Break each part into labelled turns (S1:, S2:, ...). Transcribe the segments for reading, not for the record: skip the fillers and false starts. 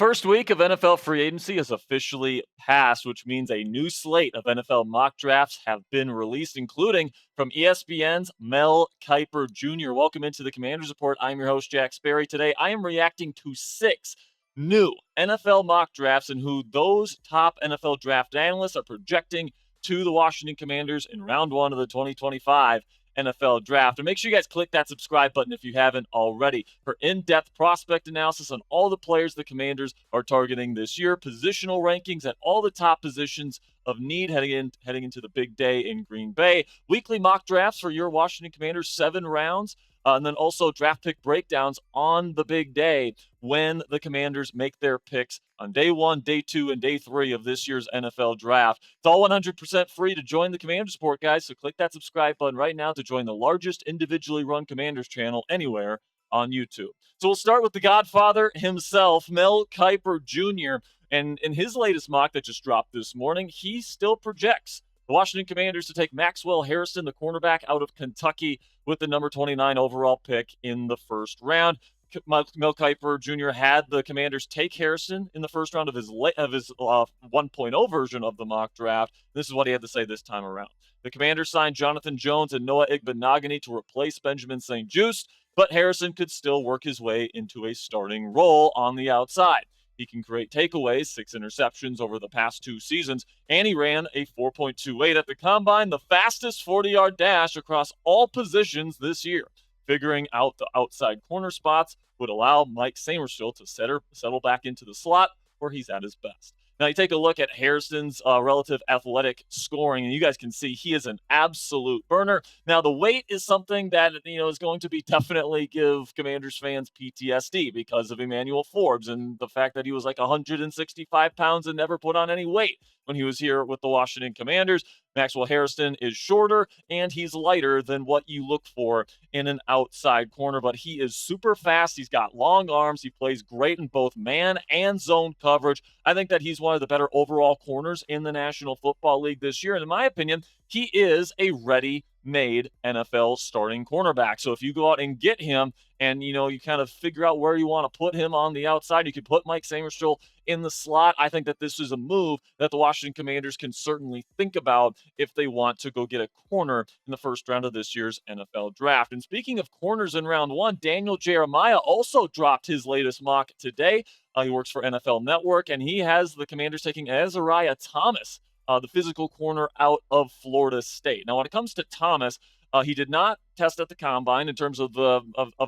S1: first week of NFL free agency has officially passed, which means a new slate of NFL mock drafts have been released, including from ESPN's Mel Kiper Jr. Welcome into the Commanders Report. I'm your host, Jack Sperry. Today, I am reacting to 6 new NFL mock drafts and who those top NFL draft analysts are projecting to the Washington Commanders in round 1 of the 2025 NFL draft. And make sure you guys click that subscribe button if you haven't already for in-depth prospect analysis on all the players the Commanders are targeting this year, positional rankings at all the top positions of need heading into the big day in Green Bay, weekly mock drafts for your Washington Commanders, 7 rounds, and then also draft pick breakdowns on the big day when the Commanders make their picks on day 1, day 2, and day 3 of this year's NFL draft. It's all 100% free to join the Commanders Report, guys, so click that subscribe button right now to join the largest individually run Commanders channel anywhere on YouTube. So we'll start with the Godfather himself, Mel Kiper Jr., and in his latest mock that just dropped this morning, he still projects the Washington Commanders to take Maxwell, Hairston, the cornerback out of Kentucky, with the number 29 overall pick in the first round. Mel Kiper Jr. had the Commanders take Hairston in the first round of his 1.0 version of the mock draft. This is what he had to say this time around. The Commanders signed Jonathan Jones and Noah Igbenogany to replace Benjamin St-Juste, but Hairston could still work his way into a starting role on the outside. He can create takeaways, 6 interceptions over the past 2 seasons, and he ran a 4.28 at the combine, the fastest 40-yard dash across all positions this year. Figuring out the outside corner spots would allow Mike Sainristil to settle back into the slot where he's at his best. Now, you take a look at Hairston's relative athletic scoring, and you guys can see he is an absolute burner. Now, the weight is something that, is going to be definitely give Commanders fans PTSD because of Emmanuel Forbes and the fact that he was like 165 pounds and never put on any weight when he was here with the Washington Commanders. Maxwell Hairston is shorter and he's lighter than what you look for in an outside corner, but he is super fast. He's got long arms. He plays great in both man and zone coverage. I think that he's one of the better overall corners in the National Football League this year. And in my opinion, he is a ready-made NFL starting cornerback. So if you go out and get him and, you kind of figure out where you want to put him on the outside, you could put Mike Sainristil in the slot. I think that this is a move that the Washington Commanders can certainly think about if they want to go get a corner in the first round of this year's NFL draft. And speaking of corners in round 1, Daniel Jeremiah also dropped his latest mock today. He works for NFL Network, and he has the Commanders taking Azareye'h Thomas, the physical corner out of Florida State. Now, when it comes to Thomas, he did not test at the combine in terms of the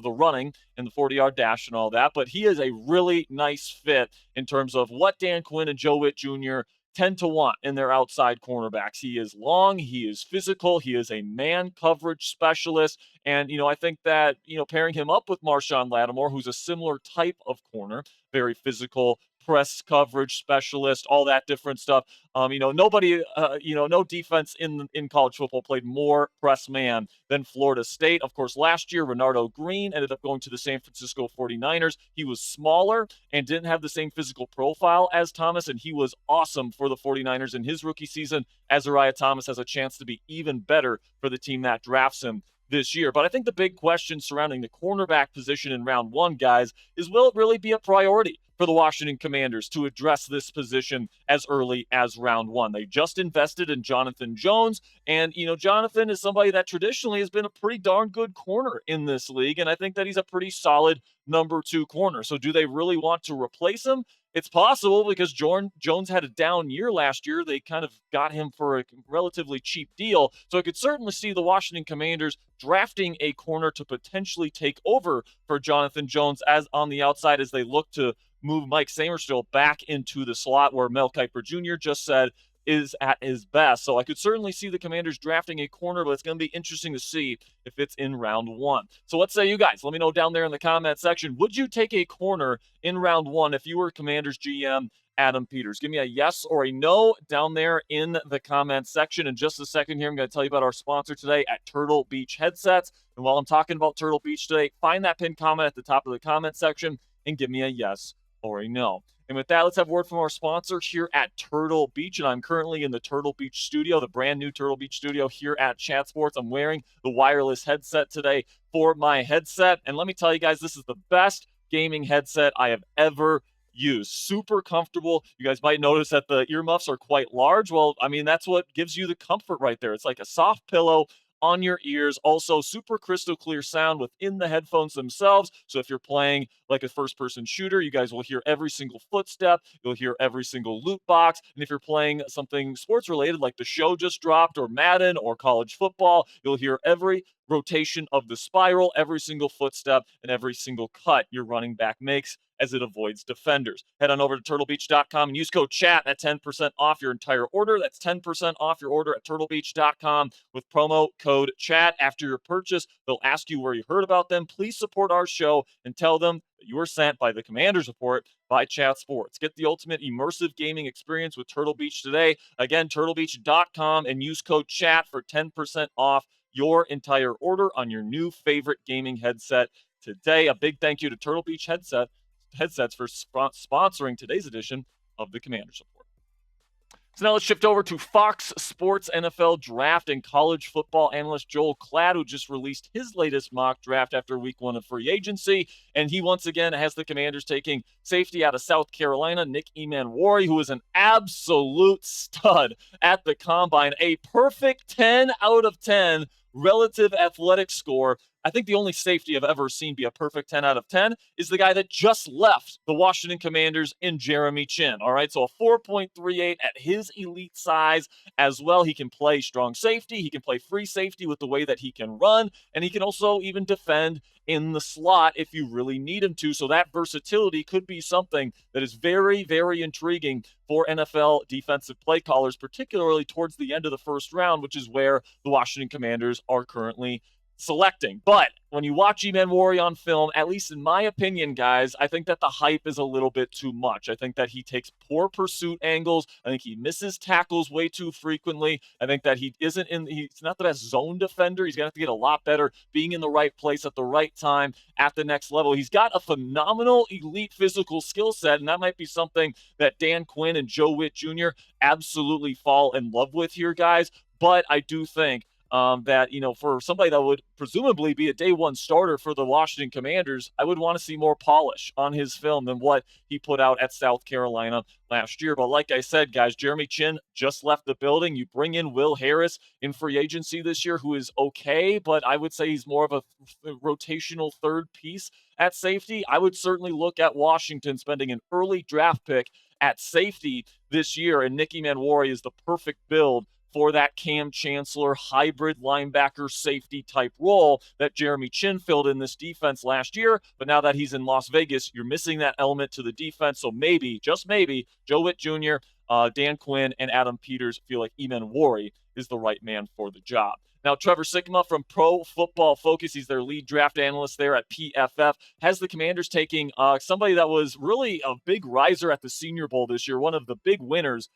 S1: running and the 40-yard dash and all that, but he is a really nice fit in terms of what Dan Quinn and Joe Witt Jr. tend to want in their outside cornerbacks. He is long, he is physical, he is a man coverage specialist, and I think that pairing him up with Marshon Lattimore, who's a similar type of corner, very physical, press coverage specialist, all that different stuff. Nobody, no defense in college football played more press man than Florida State. Of course, last year, Renardo Green ended up going to the San Francisco 49ers. He was smaller and didn't have the same physical profile as Thomas, and he was awesome for the 49ers in his rookie season. Azareye'h Thomas has a chance to be even better for the team that drafts him this year. But I think the big question surrounding the cornerback position in round 1, guys, is will it really be a priority for the Washington Commanders to address this position as early as round 1? They just invested in Jonathan Jones, and Jonathan is somebody that traditionally has been a pretty darn good corner in this league, and I think that he's a pretty solid number 2 corner. So do they really want to replace him? It's possible because Jones had a down year last year. They kind of got him for a relatively cheap deal. So I could certainly see the Washington Commanders drafting a corner to potentially take over for Jonathan Jones as on the outside as they look to move Mike Sainristil back into the slot where Mel Kiper Jr. just said is at his best. So I could certainly see the Commanders drafting a corner, but it's going to be interesting to see if it's in round 1. So what say you guys? Let me know down there in the comment section. Would you take a corner in round 1 if you were Commanders GM Adam Peters? Give me a yes or a no down there in the comment section. In just a second here, I'm going to tell you about our sponsor today at Turtle Beach Headsets. And while I'm talking about Turtle Beach today, find that pinned comment at the top of the comment section and give me a yes or a no. And with that, let's have a word from our sponsor here at Turtle Beach. And I'm currently in the Turtle Beach studio, the brand new Turtle Beach studio here at Chat Sports. I'm wearing the wireless headset today for my headset. And let me tell you guys, this is the best gaming headset I have ever use. Super comfortable. You guys might notice that the earmuffs are quite large. Well, I mean, that's what gives you the comfort right there. It's like a soft pillow on your ears. Also, super crystal clear sound within the headphones themselves. So if you're playing like a first person shooter, you guys will hear every single footstep. You'll hear every single loot box. And if you're playing something sports related, like the show just dropped, or Madden, or college football, you'll hear every rotation of the spiral, every single footstep, and every single cut your running back makes as it avoids defenders. Head on over to turtlebeach.com and use code CHAT at 10% off your entire order. That's 10% off your order at turtlebeach.com with promo code CHAT. After your purchase, they'll ask you where you heard about them. Please support our show and tell them that you were sent by the Commanders Report by Chat Sports. Get the ultimate immersive gaming experience with Turtle Beach today. Again, turtlebeach.com and use code CHAT for 10% off your entire order on your new favorite gaming headset today. A big thank you to Turtle Beach Headsets for sponsoring today's edition of the Commanders Report. So now let's shift over to Fox Sports NFL Draft and college football analyst Joel Klatt, who just released his latest mock draft after week 1 of free agency. And he once again has the Commanders taking safety out of South Carolina, Nick Emmanwori, who is an absolute stud at the combine. A perfect 10 out of 10 relative athletic score. I think the only safety I've ever seen be a perfect 10 out of 10 is the guy that just left the Washington Commanders in Jeremy Chinn. All right, so a 4.38 at his elite size as well. He can play strong safety. He can play free safety with the way that he can run, and he can also even defend in the slot if you really need him to. So that versatility could be something that is very, very intriguing for NFL defensive play callers, particularly towards the end of the first round, which is where the Washington Commanders are currently selecting. But when you watch Emmanwori on film, at least in my opinion, guys, I think that the hype is a little bit too much. I think that he takes poor pursuit angles. I think he misses tackles way too frequently. I think that he's not the best zone defender. He's going to have to get a lot better being in the right place at the right time at the next level. He's got a phenomenal elite physical skill set, and that might be something that Dan Quinn and Joe Witt Jr. absolutely fall in love with here, guys. But I do think that, for somebody that would presumably be a day one starter for the Washington Commanders, I would want to see more polish on his film than what he put out at South Carolina last year. But like I said, guys, Jeremy Chinn just left the building. You bring in Will Harris in free agency this year, who is okay, but I would say he's more of a rotational third piece at safety. I would certainly look at Washington spending an early draft pick at safety this year, and Nick Emmanwori is the perfect build for that Cam Chancellor hybrid linebacker safety type role that Jeremy Chinn filled in this defense last year. But now that he's in Las Vegas, you're missing that element to the defense. So maybe, just maybe, Joe Witt Jr., Dan Quinn, and Adam Peters feel like Emmanwori is the right man for the job. Now, Trevor Sikkema from Pro Football Focus, he's their lead draft analyst there at PFF, has the Commanders taking somebody that was really a big riser at the Senior Bowl this year, one of the big winners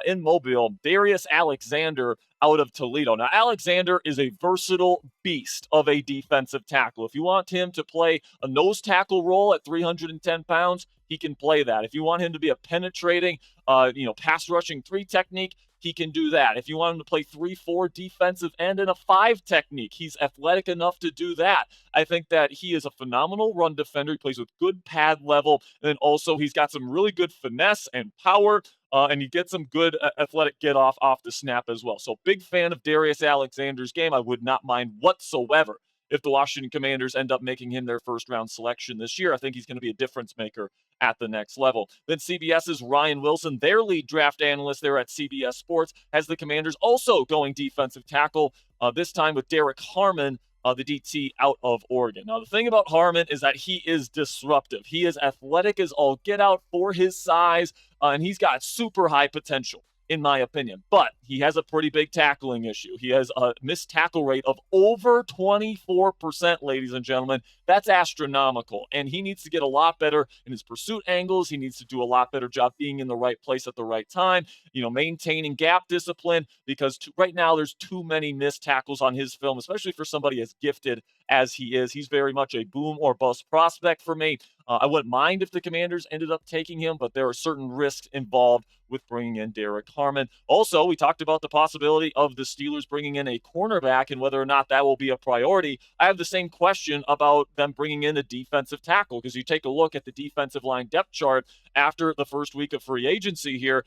S1: in Mobile, Darius Alexander out of Toledo. Now, Alexander is a versatile beast of a defensive tackle. If you want him to play a nose tackle role at 310 pounds, he can play that. If you want him to be a penetrating, pass rushing 3 technique, he can do that. If you want him to play 3-4 defensive end and a 5 technique, he's athletic enough to do that. I think that he is a phenomenal run defender. He plays with good pad level, and then also he's got some really good finesse and power. And he gets some good athletic get off the snap as well. So big fan of Darius Alexander's game. I would not mind whatsoever if the Washington Commanders end up making him their first round selection this year. I think he's going to be a difference maker at the next level. Then CBS's Ryan Wilson, their lead draft analyst there at CBS Sports, has the Commanders also going defensive tackle, this time with Derek Harmon, the DT out of Oregon. Now, the thing about Harmon is that he is disruptive. He is athletic as all get out for his size, and he's got super high potential, in my opinion. But he has a pretty big tackling issue. He has a missed tackle rate of over 24%, ladies and gentlemen. That's astronomical. And he needs to get a lot better in his pursuit angles. He needs to do a lot better job being in the right place at the right time, maintaining gap discipline, because right now there's too many missed tackles on his film, especially for somebody as gifted as he is. He's very much a boom or bust prospect for me. I wouldn't mind if the Commanders ended up taking him, but there are certain risks involved with bringing in Derek Harmon. Also, we talked about the possibility of the Steelers bringing in a cornerback and whether or not that will be a priority. I have the same question about them bringing in a defensive tackle, because you take a look at the defensive line depth chart after the first week of free agency here.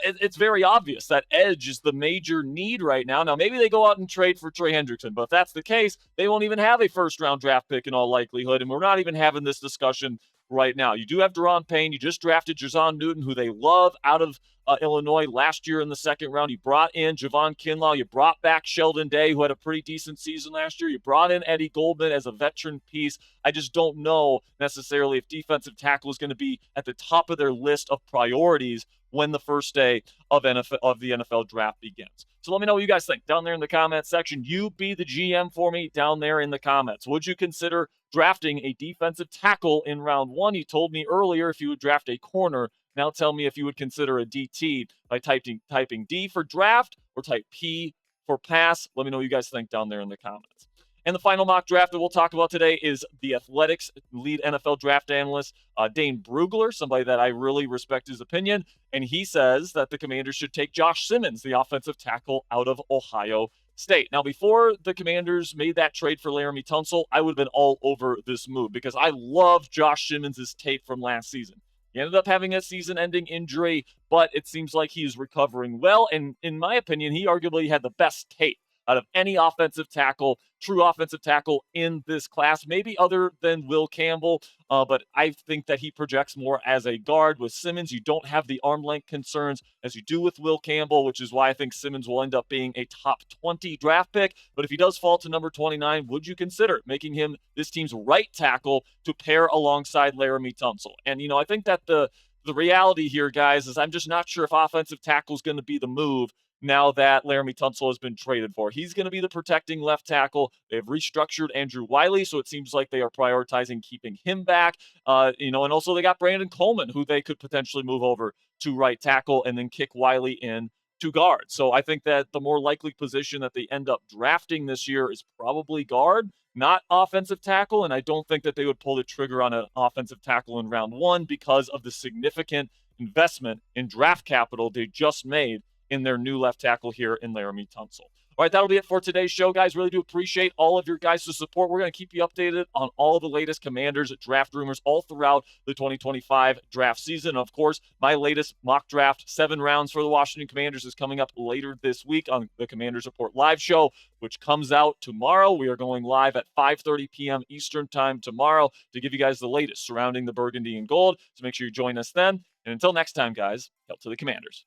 S1: It's very obvious that edge is the major need right now. Now, maybe they go out and trade for Trey Hendrickson, but if that's the case, they won't even have a first-round draft pick in all likelihood, and we're not even having this discussion right now. You do have Daron Payne. You just drafted Jazon Newton, who they love, out of Illinois last year in the second round. You brought in Javon Kinlaw. You brought back Sheldon Day, who had a pretty decent season last year. You brought in Eddie Goldman as a veteran piece. I just don't know necessarily if defensive tackle is going to be at the top of their list of priorities when the first day of the NFL draft begins. So let me know what you guys think down there in the comments section. You be the GM for me down there in the comments. Would you consider drafting a defensive tackle in round one? You told me earlier if you would draft a corner. Now tell me if you would consider a DT by typing D for draft or type P for pass. Let me know what you guys think down there in the comments. And the final mock draft that we'll talk about today is the Athletics lead NFL draft analyst, Dane Brugler, somebody that I really respect his opinion. And he says that the Commanders should take Josh Simmons, the offensive tackle out of Ohio State. Now, before the Commanders made that trade for Laramie Tunsil, I would have been all over this move because I love Josh Simmons' tape from last season. He ended up having a season-ending injury, but it seems like he's recovering well. And in my opinion, he arguably had the best tape out of any offensive tackle, true offensive tackle in this class, maybe other than Will Campbell. But I think that he projects more as a guard. With Simmons, you don't have the arm length concerns as you do with Will Campbell, which is why I think Simmons will end up being a top 20 draft pick. But if he does fall to number 29, would you consider making him this team's right tackle to pair alongside Laramie Tunsil? And, I think that the reality here, guys, is I'm just not sure if offensive tackle is going to be the move now that Laramie Tunsil has been traded for. He's going to be the protecting left tackle. They've restructured Andrew Wiley, so it seems like they are prioritizing keeping him back. And also they got Brandon Coleman, who they could potentially move over to right tackle and then kick Wiley in to guard. So I think that the more likely position that they end up drafting this year is probably guard, not offensive tackle. And I don't think that they would pull the trigger on an offensive tackle in round one because of the significant investment in draft capital they just made in their new left tackle here in Laramie Tunsil. All right, that'll be it for today's show, guys. Really do appreciate all of your guys' support. We're going to keep you updated on all of the latest Commanders draft rumors all throughout the 2025 draft season. Of course, my latest mock draft, 7 rounds for the Washington Commanders, is coming up later this week on the Commanders Report live show, which comes out tomorrow. We are going live at 5:30 p.m. Eastern time tomorrow to give you guys the latest surrounding the Burgundy and Gold. So make sure you join us then. And until next time, guys, help to the Commanders.